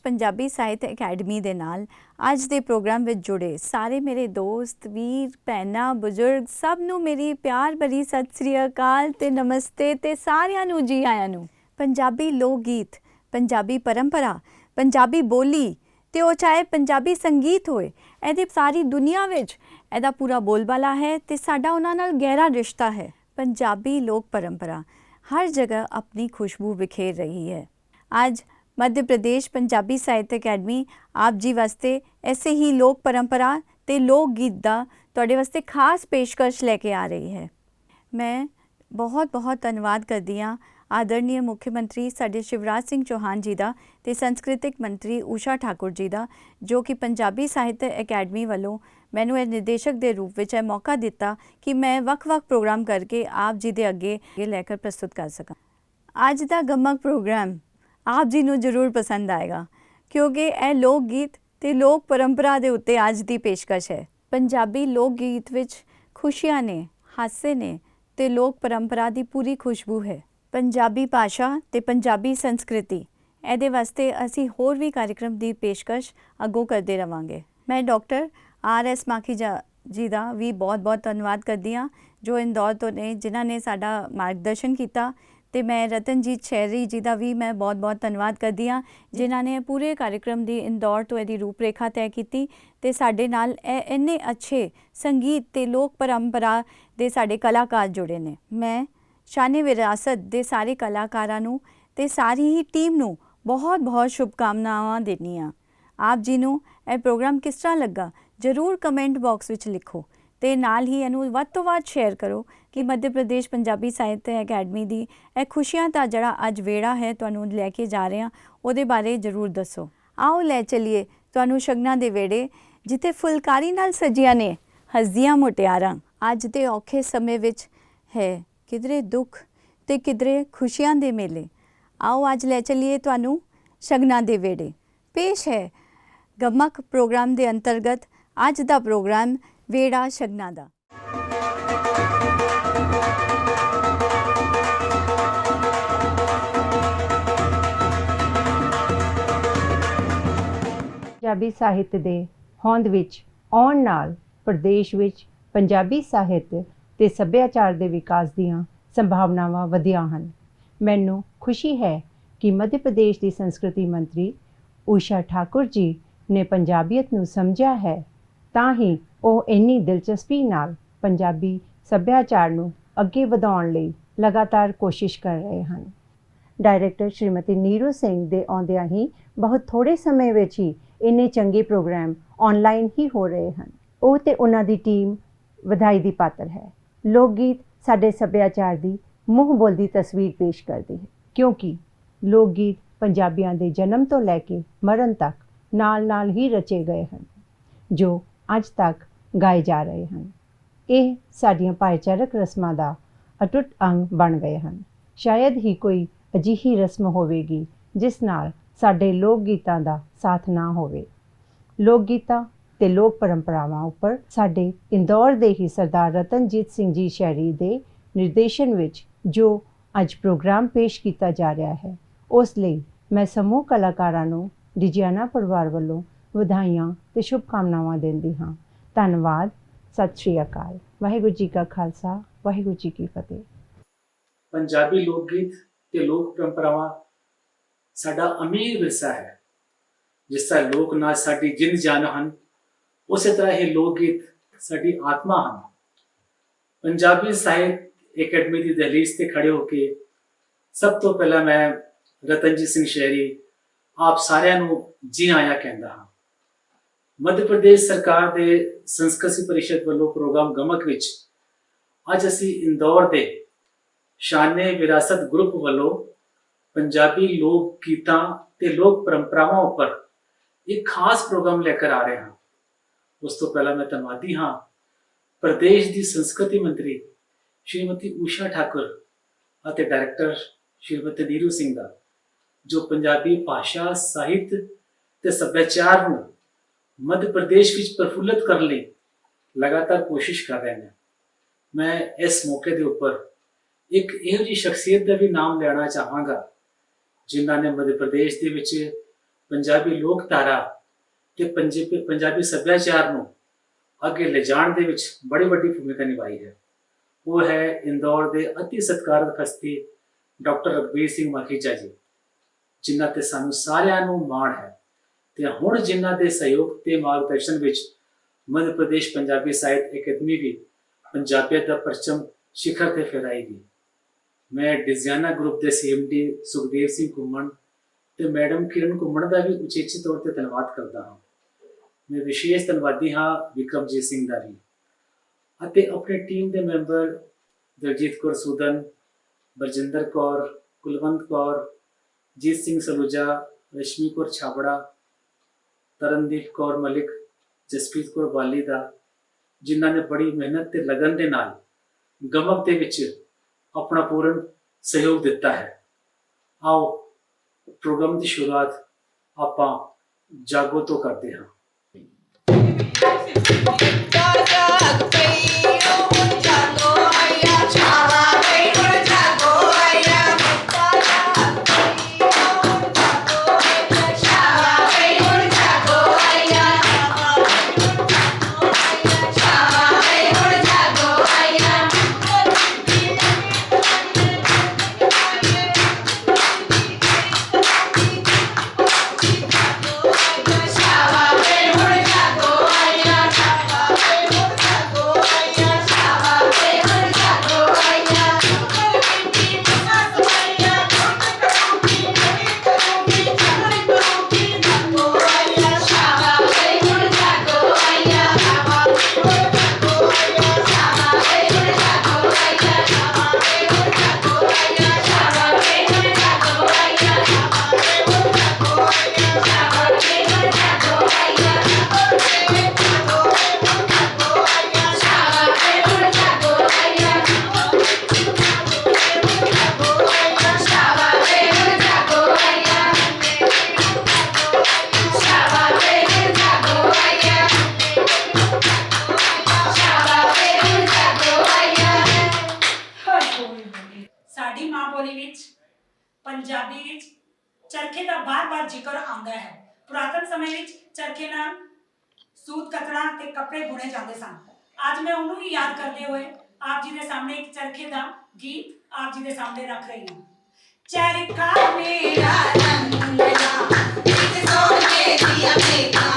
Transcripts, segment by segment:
पंजाबी साहित्य अकैडमी दे नाल अज दे प्रोग्राम विच जुड़े सारे मेरे दोस्त वीर भैनां बुजुर्ग सब नूं मेरी प्यार भरी सत श्री अकाल ते नमस्ते ते सारिआं नूं जी आयां नूं। पंजाबी लोक गीत, पंजाबी परंपरा, पंजाबी बोली ते ओ चाहे पंजाबी संगीत होए, इहदी सारी दुनिया विच इहदा पूरा बोलबाला है ते साडा उन्हां नाल गहरा रिश्ता है। पंजाबी लोक परंपरा हर जगह अपनी खुशबू बिखेर रही है। आज मध्य प्रदेश पंजाबी साहित्य अकैडमी आप जी वास्ते ऐसे ही लोक परंपरा ते लोक गीत दा तुहाडे वास्ते खास पेशकश लेके आ रही है। मैं बहुत बहुत धन्यवाद करदी हाँ आदरणीय मुख्यमंत्री साडे शिवराज सिंह चौहान जी दा ते संस्कृतिक मंत्री ऊषा ठाकुर जी दा, जो कि पंजाबी साहित्य अकैडमी वालों मैनू एक निर्देशक के रूप में यह मौका दिता कि मैं वक्-वक् प्रोग्राम करके आप जी के अगे लेकर प्रस्तुत कर सकां। अज का गमक प्रोग्राम आप जी नूं जरूर पसंद आएगा, क्योंकि यह लोक गीत ते लोक परंपरा दे उत्ते अज दी पेशकश है। पंजाबी लोक गीत विच खुशियां ने, हासे ने ते लोक परंपरा दी पूरी खुशबू है। पंजाबी भाषा ते पंजाबी संस्कृति इहदे वास्ते असी होर भी कार्यक्रम की पेशकश अगों करते रवांगे। मैं डॉक्टर RS माखीजा जी का भी बहुत बहुत धन्यवाद करदी हाँ, जो इंदौर तो ने जिन्हों ने साडा मार्गदर्शन किया। तो मैं रतनजीत शहरी जी का भी मैं बहुत बहुत धन्यवाद करदी हाँ, जिन्होंने पूरे कार्यक्रम की इंदौर तो यदि रूपरेखा तय की ते साडे नाल इन्ने अच्छे संगीत ते लोक परंपरा दे साडे कलाकार जुड़े ने। मैं शाने विरासत दे सारे कलाकारां नूं ते सारी ही टीम नूं बहुत बहुत शुभकामनावां देनी हाँ। आप जी नूं यह प्रोग्राम किस तरह लगा जरूर कमेंट बॉक्स विच लिखो ते नाल ही इनू वध तो वध शेयर करो कि मध्य प्रदेश पंजाबी साहित्य अकैडमी दी यह खुशियां दा जड़ा अज वेड़ा है तुहानूं लैके जा रहे हैं उहदे बारे जरूर दसो। आओ लै चलिए तुहानूं शगनां दे वेड़े जिथे फुलकारी नाल सजियां ने हसदियां मुटियारां। अज दे औखे समय विच है किधरे दुख ते किधरे खुशियां दे मेले। आओ अज लै चलिए तुहानूं शगनां दे वेड़े। पेश है गमक प्रोग्राम के अंतर्गत अज का प्रोग्राम वेड़ा शगनां दा। पंजाबी साहित्य दे होंद विच आउण नाल प्रदेश विच पंजाबी साहित्य ते सभ्याचार दे विकास दीआं संभावनावां वधियां हन। मैनूं खुशी है कि मध्य प्रदेश की संस्कृति मंत्री ऊषा ठाकुर जी ने पंजाबीयत नूं समझिया है, तां ही ਉਹ ਇੰਨੀ ਦਿਲਚਸਪੀ ਨਾਲ ਪੰਜਾਬੀ ਸੱਭਿਆਚਾਰ ਨੂੰ ਅੱਗੇ ਵਧਾਉਣ ਲਈ ਲਗਾਤਾਰ ਕੋਸ਼ਿਸ਼ ਕਰ ਰਹੇ ਹਨ। ਡਾਇਰੈਕਟਰ ਸ਼੍ਰੀਮਤੀ ਨੀਰੂ ਸਿੰਘ ਦੇ ਆਉਂਦਿਆਂ ਹੀ ਬਹੁਤ ਥੋੜ੍ਹੇ ਸਮੇਂ ਵਿੱਚ ਹੀ ਇੰਨੇ ਚੰਗੇ ਪ੍ਰੋਗਰਾਮ ਆਨਲਾਈਨ ਹੀ ਹੋ ਰਹੇ ਹਨ। ਉਹ ਤੇ ਉਹਨਾਂ ਦੀ ਟੀਮ ਵਧਾਈ ਦੀ ਪਾਤਰ ਹੈ। ਲੋਕ ਗੀਤ ਸਾਡੇ ਸੱਭਿਆਚਾਰ ਦੀ ਮੂੰਹ ਬੋਲਦੀ ਤਸਵੀਰ ਪੇਸ਼ ਕਰਦੇ ਹੈ, ਕਿਉਂਕਿ ਲੋਕ ਗੀਤ ਪੰਜਾਬੀਆਂ ਦੇ ਜਨਮ ਤੋਂ ਲੈ ਕੇ ਮਰਨ ਤੱਕ ਨਾਲ ਹੀ ਰਚੇ ਗਏ ਹਨ, ਜੋ ਅੱਜ ਤੱਕ गाए जा रहे हैं। ਇਹ ਸਾਡੀਆਂ ਭਾਈਚਾਰਕ ਰਸਮਾਂ ਦਾ ਅਟੁੱਟ ਅੰਗ ਬਣ ਗਏ ਹਨ। ਸ਼ਾਇਦ ਹੀ ਕੋਈ ਅਜਿਹੀ ਰਸਮ ਹੋਵੇਗੀ ਜਿਸ ਨਾਲ ਸਾਡੇ ਲੋਕ ਗੀਤਾਂ ਦਾ ਸਾਥ ਨਾ ਹੋਵੇ। ਲੋਕ ਗੀਤਾਂ ਤੇ ਲੋਕ ਪਰੰਪਰਾਵਾਂ ਉੱਪਰ ਸਾਡੇ ਇੰਦੌਰ ਦੇ ਹੀ ਸਰਦਾਰ ਰਤਨਜੀਤ ਸਿੰਘ ਜੀ ਸ਼ਹਿਰੀ ਦੇ ਨਿਰਦੇਸ਼ਨ ਵਿੱਚ ਜੋ ਅੱਜ ਪ੍ਰੋਗਰਾਮ ਪੇਸ਼ ਕੀਤਾ ਜਾ ਰਿਹਾ ਹੈ, ਉਸ ਲਈ ਮੈਂ ਸਮੂਹ ਕਲਾਕਾਰਾਂ ਨੂੰ ਡਿਜਿਆਨਾ ਪਰਿਵਾਰ ਵੱਲੋਂ ਵਧਾਈਆਂ ਤੇ ਸ਼ੁਭਕਾਮਨਾਵਾਂ ਦਿੰਦੀ ਹਾਂ। ਧੰਨਵਾਦ। ਸਤਿ ਸ਼੍ਰੀ ਅਕਾਲ। ਵਾਹਿਗੁਰੂ ਜੀ ਕਾ ਖਾਲਸਾ, ਵਾਹਿਗੁਰੂ ਜੀ ਕੀ ਫਤਿਹ। ਪੰਜਾਬੀ ਲੋਕ ਗੀਤ ਤੇ ਲੋਕ ਪਰੰਪਰਾਵਾਂ ਸਾਡਾ ਅਮੀਰ ਵਿਰਸਾ ਹੈ। ਜਿਸ ਤਰ੍ਹਾਂ ਲੋਕ ਨਾਚ ਸਾਡੀ ਜਿੰਦ ਜਾਨ ਹਨ, ਉਸੇ ਤਰ੍ਹਾਂ ਹੀ ਲੋਕ ਗੀਤ ਸਾਡੀ ਆਤਮਾ ਹਨ। ਪੰਜਾਬੀ ਸਾਹਿਤ ਅਕੈਡਮੀ ਦੀ ਦਹਲੀਜ਼ ਤੇ ਖੜੇ ਹੋ ਕੇ ਸਭ ਤੋਂ ਪਹਿਲਾਂ ਮੈਂ ਰਤਨਜੀਤ ਸਿੰਘ ਸ਼ਹਿਰੀ ਆਪ ਸਾਰਿਆਂ ਨੂੰ ਜੀ ਆਇਆਂ ਕਹਿੰਦਾ ਹਾਂ। मध्य प्रदेश सरकार के संस्कृति परिषद वालों प्रोग्राम गमक विच अज असी इंदौर के शाने विरासत ग्रुप वालों पंजाबी लोक गीतां ते लोक परंपरावां पर एक खास प्रोग्राम लेकर आ रहे हैं। उस तो पहला मैं धन्यवादी हाँ प्रदेश की संस्कृति मंत्री श्रीमती ऊषा ठाकुर और डायरैक्टर श्रीमती नीरू सिंह का, जो पंजाबी भाषा साहित्य ते सभ्याचार नूं मध्य प्रदेश विच प्रफुल्लित करने लई लगातार कोशिश कर रहे हैं। मैं इस मौके के उपर एक इहो जी शख्सियत का भी नाम लेना चाहांगा जिन्होंने मध्य प्रदेश के विच ਪੰਜਾਬੀ ਲੋਕ ਧਾਰਾ ਤੇ ਪੰਜਾਬੀ ਸੱਭਿਆਚਾਰ ਨੂੰ ਅੱਗੇ ਲਿਜਾਣ ਦੇ ਵਿੱਚ ਬੜੀ ਵੱਡੀ ਭੂਮਿਕਾ ਨਿਭਾਈ ਹੈ। ਉਹ ਹੈ ਇੰਦੌਰ ਦੇ ਅਤੀ ਸਤਿਕਾਰਤ ਹਸਤੀ ਡਾਕਟਰ ਰਘਬੀਰ ਸਿੰਘ ਮਾਖੀਜਾ ਜੀ, ਜਿਨ੍ਹਾਂ ਤੇ ਸਾਨੂੰ ਸਾਰਿਆਂ ਨੂੰ ਮਾਣ ਹੈ ਤੇ ਹੁਣ ਜਿਨ੍ਹਾਂ ਦੇ ਸਹਿਯੋਗ ਤੇ ਮਾਰਗਦਰਸ਼ਨ ਵਿੱਚ ਮੱਧ ਪ੍ਰਦੇਸ਼ ਪੰਜਾਬੀ ਸਾਹਿਤ ਅਕਾਦਮੀ ਵੀ ਪੰਜਾਬੀਅਤ ਦਾ ਪਰਚਮ ਸਿਖਰ ਤੇ ਫਹਿਰਾਏਗੀ। ਮੈਂ ਡਿਜ਼ਾਈਨਾ ਗਰੁੱਪ ਦੇ ਸੀਐਮਡੀ ਸੁਖਦੇਵ ਸਿੰਘ ਘੁੰਮਣ ਤੇ ਮੈਡਮ ਕਿਰਨ ਘੁੰਮਣ ਦਾ ਵੀ ਉਚੇਚੇ ਤੌਰ ਤੇ ਧੰਨਵਾਦ ਕਰਦਾ ਹਾਂ। ਮੈਂ ਵਿਸ਼ੇਸ਼ ਧੰਨਵਾਦੀ ਹਾਂ ਵਿਕਰਮਜੀਤ ਸਿੰਘ ਦਾ ਵੀ ਅਤੇ ਆਪਣੇ ਟੀਮ ਦੇ ਮੈਂਬਰ ਦਲਜੀਤ ਕੌਰ ਸੂਦਨ, ਬਰਜਿੰਦਰ ਕੌਰ, ਕੁਲਵੰਤ ਕੌਰ, ਜੀਤ ਸਿੰਘ ਸਲੂਜਾ, ਰਸ਼ਮੀ ਕੌਰ ਛਾਬੜਾ, ਤਰਨਦੀਪ ਕੌਰ ਮਲਿਕ, ਜਸਪ੍ਰੀਤ ਕੌਰ ਬਾਲੀ ਦਾ, ਜਿਨ੍ਹਾਂ ਨੇ ਬੜੀ ਮਿਹਨਤ ਤੇ ਲਗਨ ਦੇ ਨਾਲ ਗਮਕ ਦੇ ਵਿੱਚ ਆਪਣਾ ਪੂਰਨ ਸਹਿਯੋਗ ਦਿੱਤਾ ਹੈ। ਆਓ ਪ੍ਰੋਗਰਾਮ ਦੀ ਸ਼ੁਰੂਆਤ ਆਪਾਂ ਜਾਗੋ ਤੋਂ ਕਰਦੇ ਹਾਂ। ਸਾਡੀ ਮਾਂ ਬੋਲੀ ਵਿੱਚ ਪੰਜਾਬੀ ਵਿੱਚ ਚਰਖੇ ਦਾ ਬਾਰ-ਬਾਰ ਜ਼ਿਕਰ ਆਉਂਦਾ ਹੈ। ਪੁਰਾਤਨ ਸਮੇਂ ਵਿੱਚ ਚਰਖੇ ਨਾਲ ਸੂਤ ਕੱਤਣਾ ਤੇ ਕੱਪੜੇ ਬੁਣੇ ਜਾਂਦੇ ਸਨ। ਅੱਜ ਮੈਂ ਉਹਨੂੰ ਹੀ ਯਾਦ ਕਰਦੇ ਹੋਏ ਆਪ ਜੀ ਦੇ ਸਾਹਮਣੇ ਇੱਕ ਚਰਖੇ ਦਾ ਗੀਤ ਆਪ ਜੀ ਦੇ ਸਾਹਮਣੇ ਰੱਖ ਰਹੀ ਹਾਂ। ਚਰਖਾ ਮੇਰਾ ਰੰਗਲਾ ਵਿੱਚ ਸੋਨੇ ਦੀਆਂ ਮੇਖਾਂ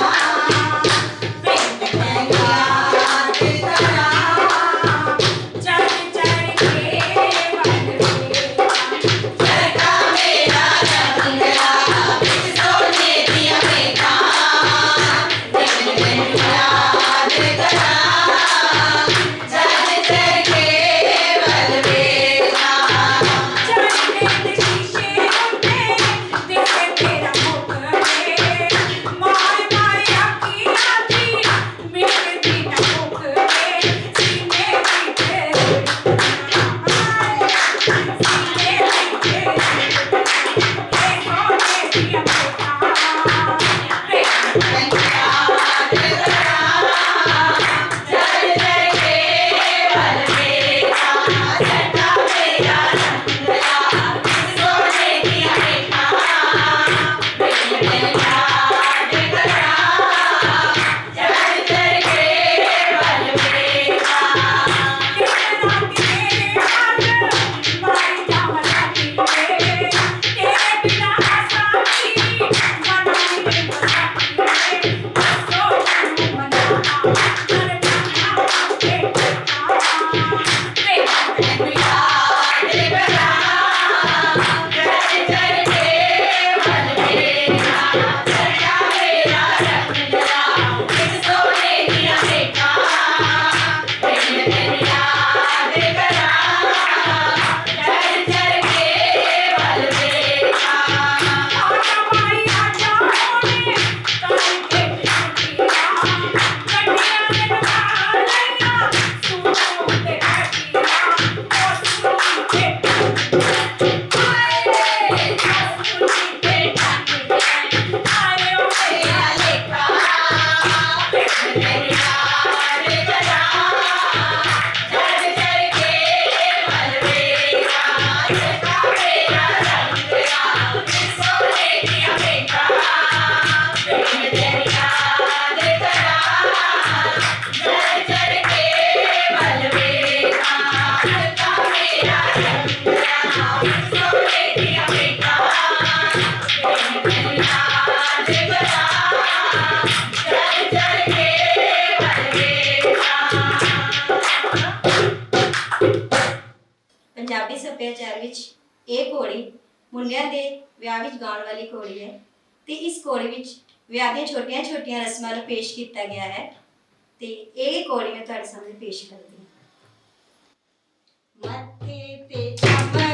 ਇਹ ਘੋੜੀ ਮੁੰਡਿਆਂ ਦੇ ਵਿਆਹ ਵਿੱਚ ਗਾਉਣ ਵਾਲੀ ਘੋੜੀ ਹੈ ਤੇ ਇਸ ਘੋੜੀ ਵਿੱਚ ਵਿਆਹ ਦੀਆਂ ਛੋਟੀਆਂ-ਛੋਟੀਆਂ ਰਸਮਾਂ ਨੂੰ ਪੇਸ਼ ਕੀਤਾ ਗਿਆ ਹੈ ਤੇ ਇਹ ਘੋੜੀ ਮੈਂ ਤੁਹਾਡੇ ਸਾਹਮਣੇ ਪੇਸ਼ ਕਰਦੀ ਹਾਂ। ਮੱਥੇ ਤੇ ਚਮਕਣ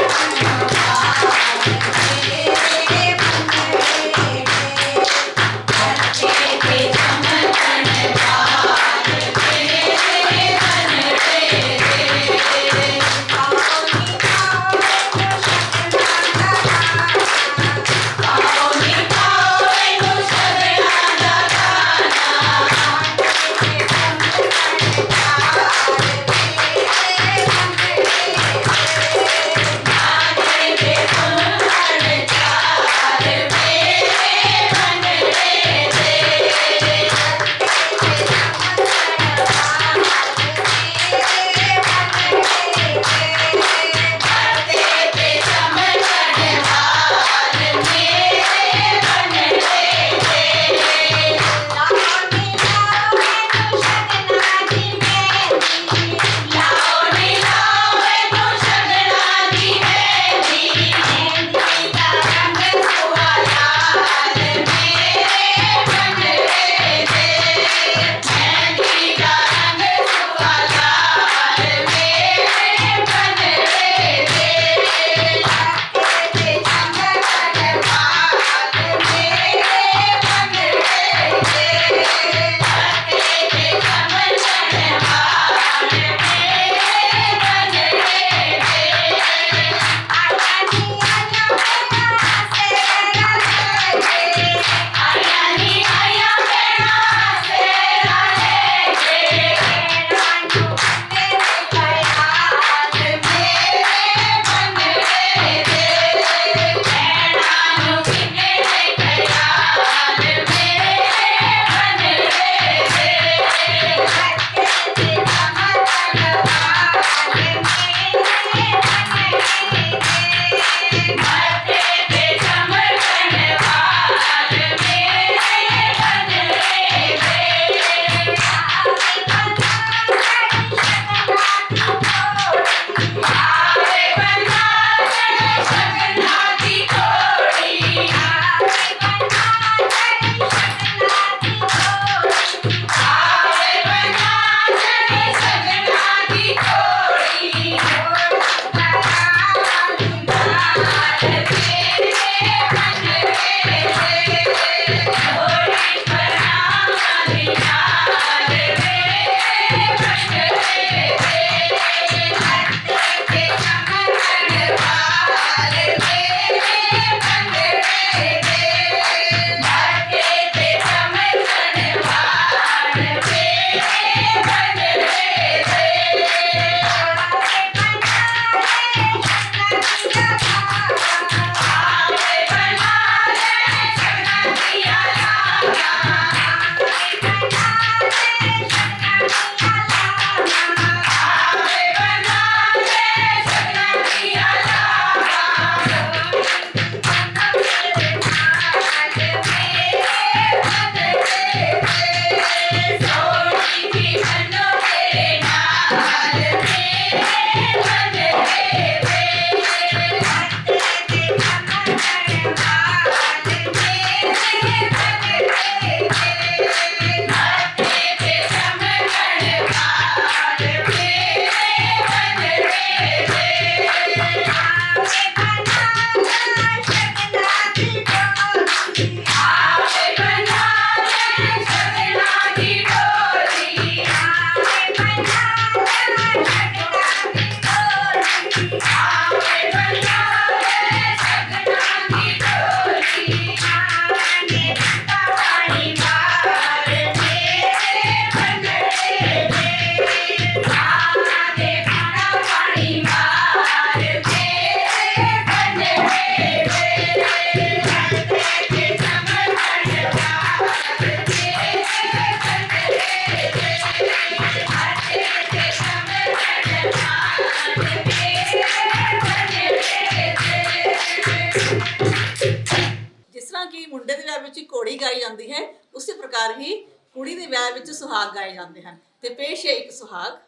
ਮੁੰਡੇ ਦੇ ਵਿਆਹ ਵਿੱਚ ਘੋੜੀ ਗਾਈ ਜਾਂਦੀ ਹੈ, ਉਸੇ ਪ੍ਰਕਾਰ ਹੀ ਕੁੜੀ ਦੇ ਵਿਆਹ ਵਿੱਚ ਸੁਹਾਗ ਗਾਏ ਜਾਂਦੇ ਹਨ। ਤੇ ਪੇਸ਼ ਹੈ ਇੱਕ ਸੁਹਾਗ।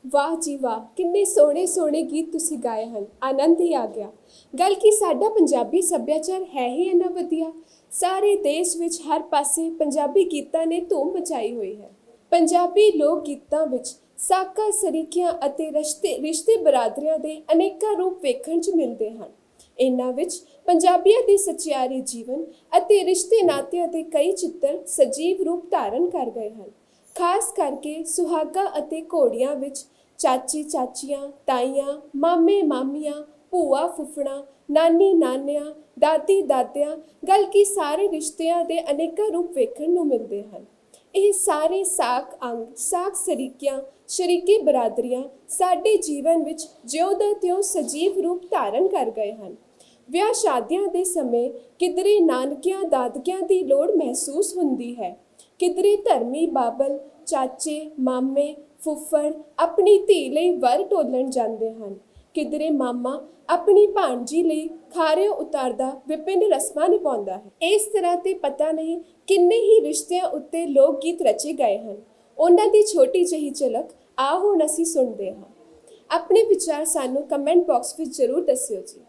ਵਾਹ ਜੀ ਵਾਹ, ਕਿੰਨੇ ਸੋਹਣੇ ਸੋਹਣੇ ਗੀਤ ਤੁਸੀਂ ਗਾਏ ਹਨ। ਆਨੰਦ ਹੀ ਆ ਗਿਆ। ਗੱਲ ਕੀ ਸਾਡਾ ਪੰਜਾਬੀ ਸੱਭਿਆਚਾਰ ਹੈ ਹੀ ਇੰਨਾ ਵਧੀਆ। ਸਾਰੇ ਦੇਸ਼ ਵਿੱਚ ਹਰ ਪਾਸੇ ਪੰਜਾਬੀ ਗੀਤਾਂ ਨੇ ਧੂਮ ਮਚਾਈ ਹੋਈ ਹੈ। ਪੰਜਾਬੀ ਲੋਕ ਗੀਤਾਂ ਵਿੱਚ ਸਾਕਾਂ ਸਰੀਕਿਆਂ ਅਤੇ ਰਿਸ਼ਤੇ ਬਰਾਦਰੀਆਂ ਦੇ ਅਨੇਕਾਂ ਰੂਪ ਵੇਖਣ 'ਚ ਮਿਲਦੇ ਹਨ। ਇਹਨਾਂ ਵਿੱਚ ਪੰਜਾਬੀਆਂ ਦੀ ਸੱਚਿਆਰੀ ਜੀਵਨ ਅਤੇ ਰਿਸ਼ਤੇ ਨਾਤਿਆਂ ਦੇ ਕਈ ਚਿੱਤਰ ਸਜੀਵ ਰੂਪ ਧਾਰਨ ਕਰ ਗਏ ਹਨ। ਖਾਸ ਕਰਕੇ ਸੁਹਾਗਾ ਅਤੇ ਘੋੜੀਆਂ ਵਿੱਚ ਚਾਚੀ ਚਾਚੀਆਂ, ਤਾਈਆਂ, ਮਾਮੇ ਮਾਮੀਆਂ, ਭੂਆ ਫੁੱਫੜਾਂ, ਨਾਨੀ ਨਾਨਿਆਂ, ਦਾਦੀ ਦਾਦਿਆਂ, ਗੱਲ ਕੀ ਸਾਰੇ ਰਿਸ਼ਤਿਆਂ ਦੇ ਅਨੇਕਾਂ ਰੂਪ ਵੇਖਣ ਨੂੰ ਮਿਲਦੇ ਹਨ। ਇਹ ਸਾਰੇ ਸਾਕ ਅੰਗ, ਸਾਕ ਸਰੀਕਿਆਂ, ਸ਼ਰੀਕੀ ਬਰਾਦਰੀਆਂ ਸਾਡੇ ਜੀਵਨ ਵਿੱਚ ਜਿਉਂ ਦਾ ਤਿਉਂ ਸਜੀਵ ਰੂਪ ਧਾਰਨ ਕਰ ਗਏ ਹਨ। ਵਿਆਹ ਸ਼ਾਦੀਆਂ ਦੇ ਸਮੇਂ ਕਿਧਰੇ ਨਾਨਕਿਆਂ ਦਾਦਕਿਆਂ ਦੀ ਲੋੜ ਮਹਿਸੂਸ ਹੁੰਦੀ ਹੈ, ਕਿਧਰੇ ਧਰਮੀ ਬਾਬਲ, ਚਾਚੇ, ਮਾਮੇ, ਫੁੱਫੜ ਆਪਣੀ ਧੀ ਲਈ ਵਰ ਢੋਲਣ ਜਾਂਦੇ ਹਨ, ਕਿਧਰੇ ਮਾਮਾ ਆਪਣੀ ਭਾਣਜੀ ਲਈ ਖਾਰਿਓ ਉਤਾਰਦਾ ਵਿਭਿੰਨ ਰਸਮਾਂ ਨਿਭਾਉਂਦਾ ਹੈ। ਇਸ ਤਰ੍ਹਾਂ ਤੇ ਪਤਾ ਨਹੀਂ ਕਿੰਨੇ ਹੀ ਰਿਸ਼ਤਿਆਂ ਉੱਤੇ ਲੋਕ ਗੀਤ ਰਚੇ ਗਏ ਹਨ। ਉਹਨਾਂ ਦੀ ਛੋਟੀ ਜਿਹੀ ਝਲਕ ਆਓ ਹੁਣ ਅਸੀਂ ਸੁਣਦੇ ਹਾਂ। ਆਪਣੇ ਵਿਚਾਰ ਸਾਨੂੰ ਕਮੈਂਟ ਬਾਕਸ ਵਿੱਚ ਜ਼ਰੂਰ ਦੱਸਿਓ ਜੀ।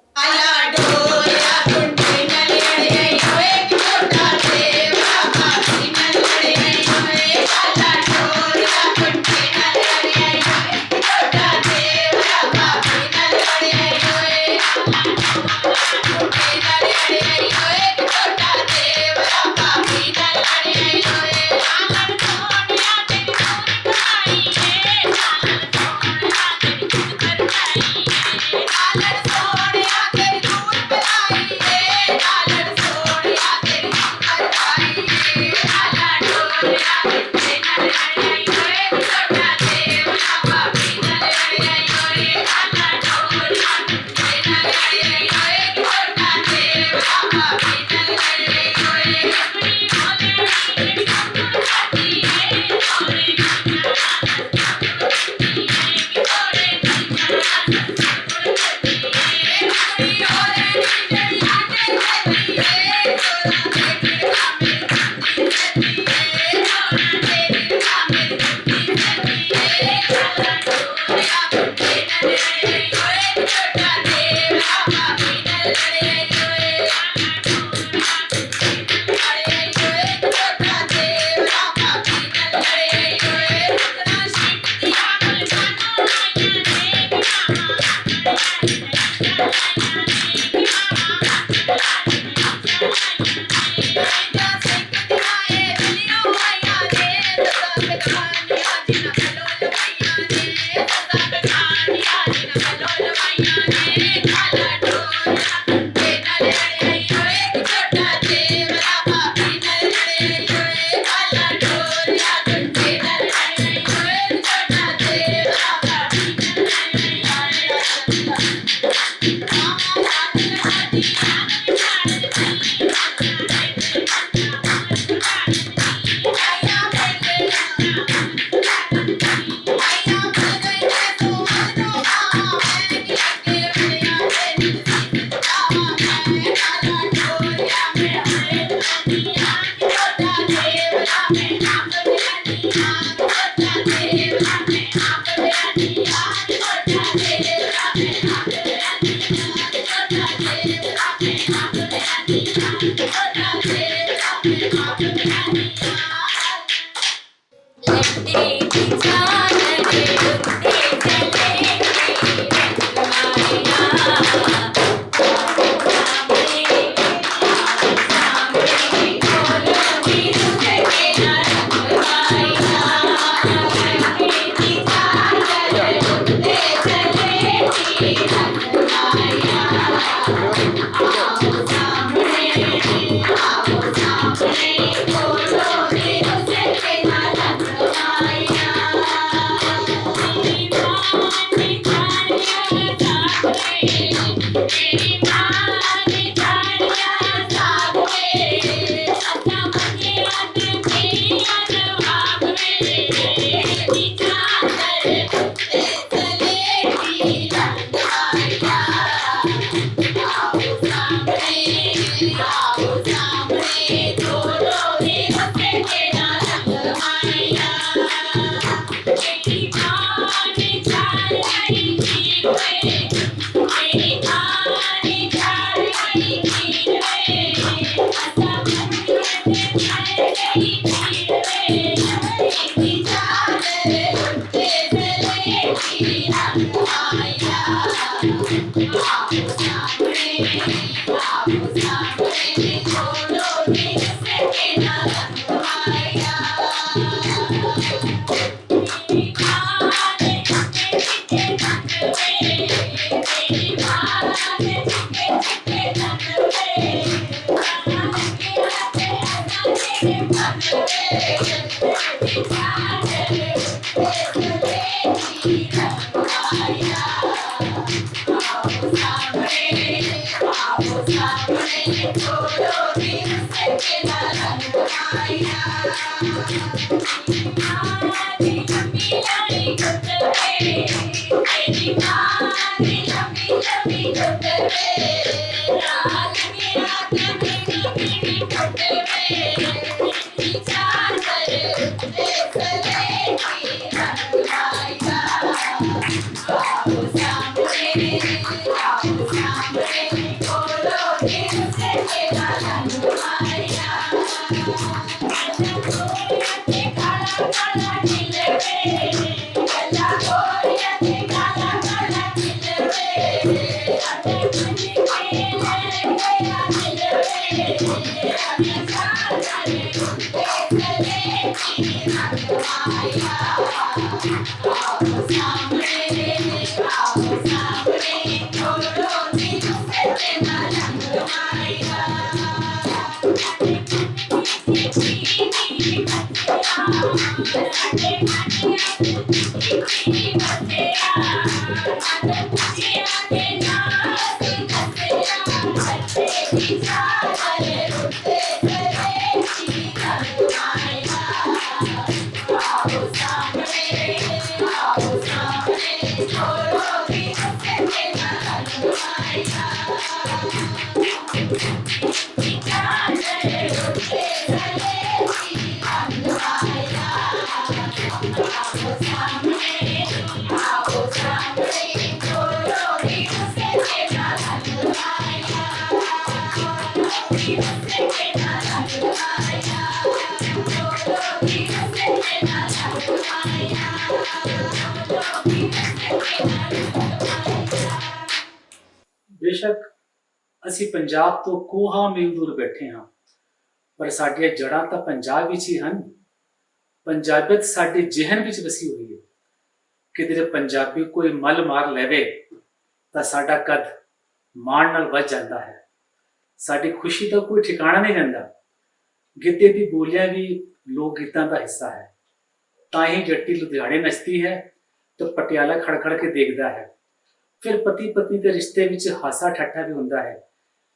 ਬੇਸ਼ੱਕ ਅਸੀਂ ਪੰਜਾਬ ਤੋਂ ਕੋਹਾਂ ਮੀਲ ਦੂਰ ਬੈਠੇ ਹਾਂ, ਪਰ ਸਾਡੀਆਂ ਜੜ੍ਹਾਂ ਤਾਂ ਪੰਜਾਬ ਵਿੱਚ ਹੀ ਹਨ। ਪੰਜਾਬੀਅਤ ਸਾਡੇ ਜ਼ਿਹਨ ਵਿੱਚ ਵਸੀ ਹੋਈ ਹੈ। ਕਿਧਰੇ ਪੰਜਾਬੀ ਕੋਈ ਮੱਲ ਮਾਰ ਲੈਵੇ ਤਾਂ ਸਾਡਾ ਕੱਦ ਮਾਣ ਨਾਲ ਵੱਧ ਜਾਂਦਾ ਹੈ। ਸਾਡੀ ਖੁਸ਼ੀ ਦਾ ਕੋਈ ਠਿਕਾਣਾ ਨਹੀਂ ਰਹਿੰਦਾ। ਗਿੱਧੇ ਦੀ ਬੋਲੀਆਂ ਵੀ ਲੋਕ ਗੀਤਾਂ ਦਾ ਹਿੱਸਾ ਹੈ। ਤਾਂ ਹੀ ਜੱਟੀ ਲੁਧਿਆਣੇ ਨੱਚਦੀ ਹੈ ਤੇ ਪਟਿਆਲਾ ਖੜਖੜ ਕੇ ਦੇਖਦਾ ਹੈ। ਫਿਰ ਪਤੀ ਪਤਨੀ ਦੇ ਰਿਸ਼ਤੇ ਵਿੱਚ ਹਾਸਾ ਠੱਠਾ ਵੀ ਹੁੰਦਾ ਹੈ,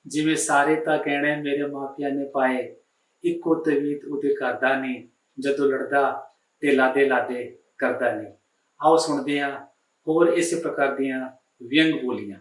ਜਿਵੇਂ ਸਾਰੇ ਤਾਂ ਕਹਿਣੇ ਮੇਰੇ ਮਾਪਿਆਂ ਨੇ ਪਾਏ, ਇੱਕੋ ਤਵੀਤ ਉਹਦੇ ਕਰਦਾ ਨਹੀਂ, ਜਦੋਂ ਲੜਦਾ ਤੇ ਲਾਦੇ ਲਾਦੇ ਕਰਦਾ ਨਹੀਂ। ਆਓ ਸੁਣਦੇ ਹਾਂ ਹੋਰ ਇਸੇ ਪ੍ਰਕਾਰ ਦੀਆਂ ਵਿਅੰਗ ਬੋਲੀਆਂ।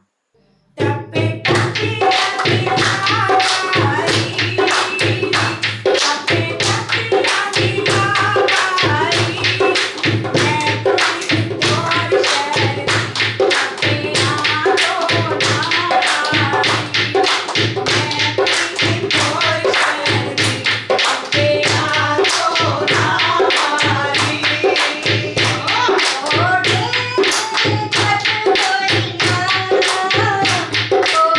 Oh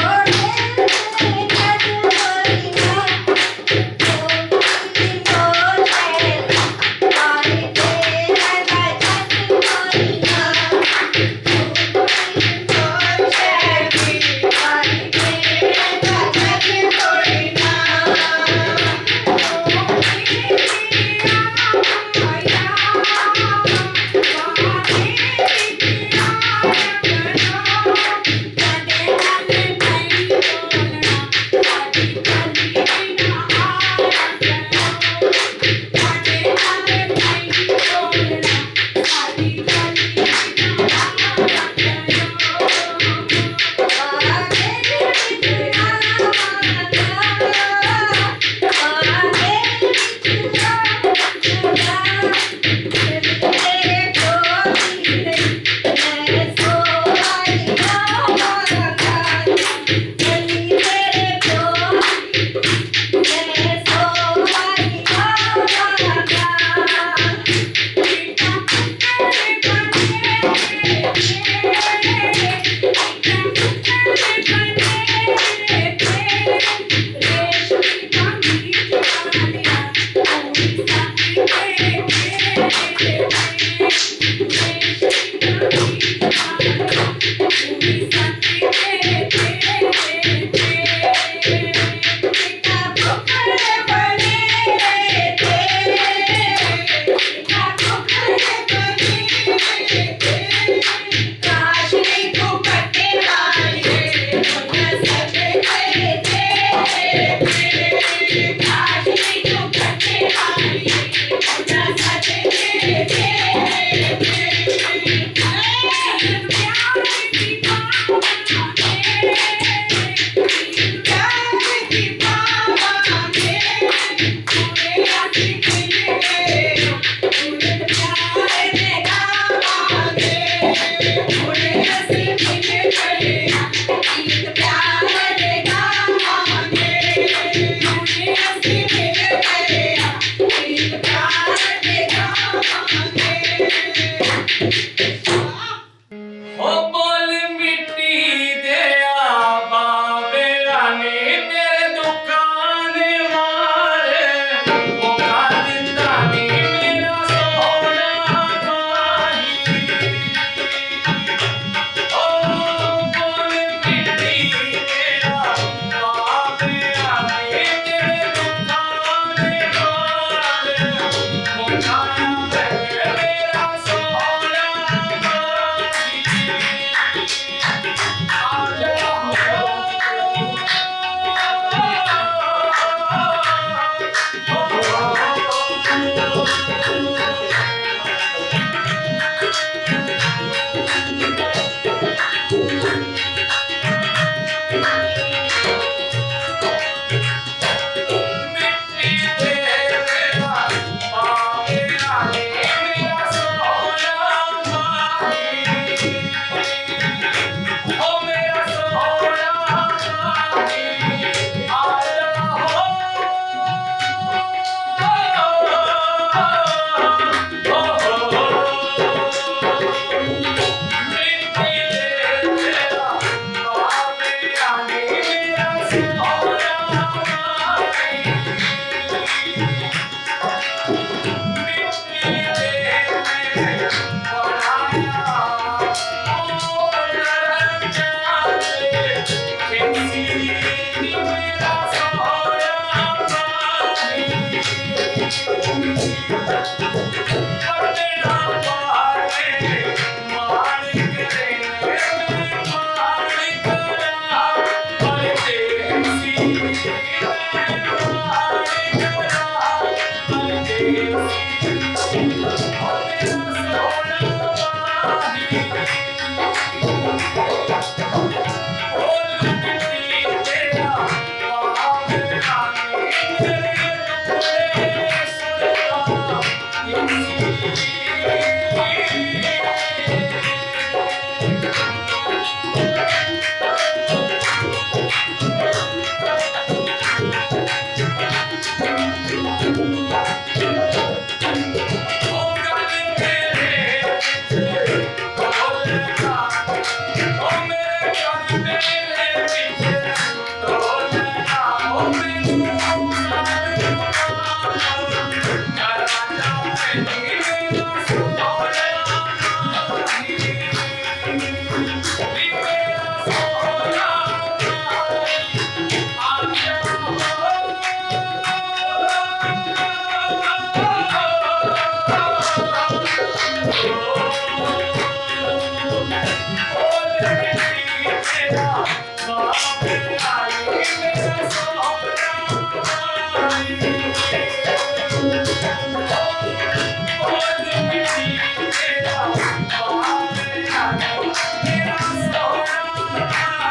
मेरा सोना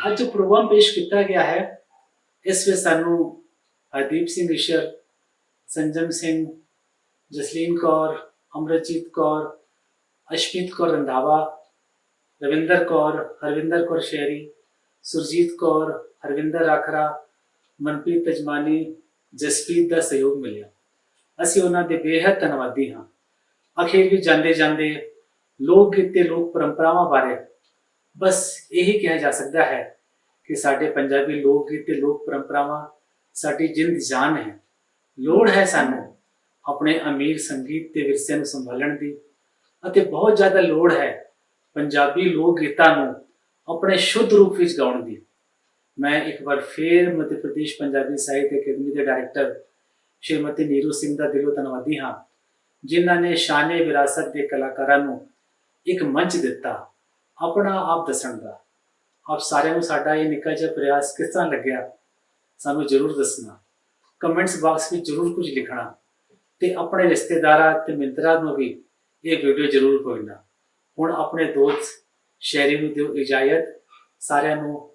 ਅੱਜ ਜੋ ਪ੍ਰੋਗਰਾਮ ਪੇਸ਼ ਕੀਤਾ ਗਿਆ ਹੈ ਇਸ ਵਿੱਚ ਸਾਨੂੰ ਹਰਦੀਪ ਸਿੰਘ ਈਸ਼ਰ, ਸੰਜਮ ਸਿੰਘ, ਜਸਲੀਨ ਕੌਰ, ਅਮਰਜੀਤ ਕੌਰ, ਅਸ਼ਮੀਤ ਕੌਰ ਰੰਧਾਵਾ, ਰਵਿੰਦਰ ਕੌਰ, ਹਰਵਿੰਦਰ ਕੌਰ ਸ਼ਹਿਰੀ, ਸੁਰਜੀਤ ਕੌਰ, ਹਰਵਿੰਦਰ ਰਾਖਰਾ, ਮਨਪ੍ਰੀਤ ਤਜਮਾਨੀ, ਜਸਪ੍ਰੀਤ ਦਾ ਸਹਿਯੋਗ ਮਿਲਿਆ। ਅਸੀਂ ਉਹਨਾਂ ਦੇ ਬੇਹੱਦ ਧੰਨਵਾਦੀ ਹਾਂ। ਅਖੀਰ ਵੀ ਜਾਂਦੇ ਜਾਂਦੇ ਲੋਕ ਗੀਤ ਤੇ ਲੋਕ ਪਰੰਪਰਾਵਾਂ ਬਾਰੇ ਬਸ ਇਹੀ ਕਿਹਾ ਜਾ ਸਕਦਾ ਹੈ ਕਿ ਸਾਡੇ ਪੰਜਾਬੀ ਲੋਕ ਗੀਤ ਤੇ ਲੋਕ ਪਰੰਪਰਾਵਾਂ ਸਾਡੀ ਜਿੰਦ ਜਾਨ ਹੈ। ਲੋੜ ਹੈ ਸਾਨੂੰ ਆਪਣੇ ਅਮੀਰ ਸੰਗੀਤ ਤੇ ਵਿਰਸੇ ਨੂੰ ਸੰਭਾਲਣ ਦੀ ਅਤੇ ਬਹੁਤ ਜ਼ਿਆਦਾ ਲੋੜ ਹੈ ਪੰਜਾਬੀ ਲੋਕ ਗੀਤਾਂ ਨੂੰ ਆਪਣੇ ਸ਼ੁੱਧ ਰੂਪ ਵਿੱਚ ਗਾਉਣ ਦੀ। ਮੈਂ ਇੱਕ ਵਾਰ ਫੇਰ ਮੱਧ ਪ੍ਰਦੇਸ਼ ਪੰਜਾਬੀ ਸਾਹਿਤ ਅਕੈਡਮੀ ਦੇ ਡਾਇਰੈਕਟਰ ਸ਼੍ਰੀਮਤੀ ਨੀਰੂ ਸਿੰਘ ਦਾ ਦਿਲੋਂ ਧੰਨਵਾਦੀ ਹਾਂ, ਜਿਨ੍ਹਾਂ ਨੇ ਸ਼ਾਨੇ ਵਿਰਾਸਤ ਦੇ ਕਲਾਕਾਰਾਂ ਨੂੰ ਇੱਕ ਮੰਚ ਦਿੱਤਾ ਆਪਣਾ ਆਪ ਦੱਸਣ ਦਾ। ਆਪ ਸਾਰਿਆਂ ਨੂੰ ਸਾਡਾ ਇਹ ਨਿੱਕਾ ਜਿਹਾ ਪ੍ਰਯਾਸ ਕਿਸ ਤਰ੍ਹਾਂ ਲੱਗਿਆ ਸਾਨੂੰ ਜ਼ਰੂਰ ਦੱਸਣਾ। ਕਮੈਂਟਸ ਬਾਕਸ ਵਿੱਚ ਜ਼ਰੂਰ ਕੁਝ ਲਿਖਣਾ ਤੇ ਆਪਣੇ ਰਿਸ਼ਤੇਦਾਰਾਂ ਤੇ ਮਿੱਤਰਾਂ ਨੂੰ ਵੀ ਇਹ ਵੀਡੀਓ ਜ਼ਰੂਰ ਭੇਜਣਾ। ਹੁਣ ਆਪਣੇ ਦੋਸਤ ਸ਼ਹਿਰੀ ਨੂੰ ਦਿਓ ਇਜਾਜ਼ਤ। ਸਾਰਿਆਂ ਨੂੰ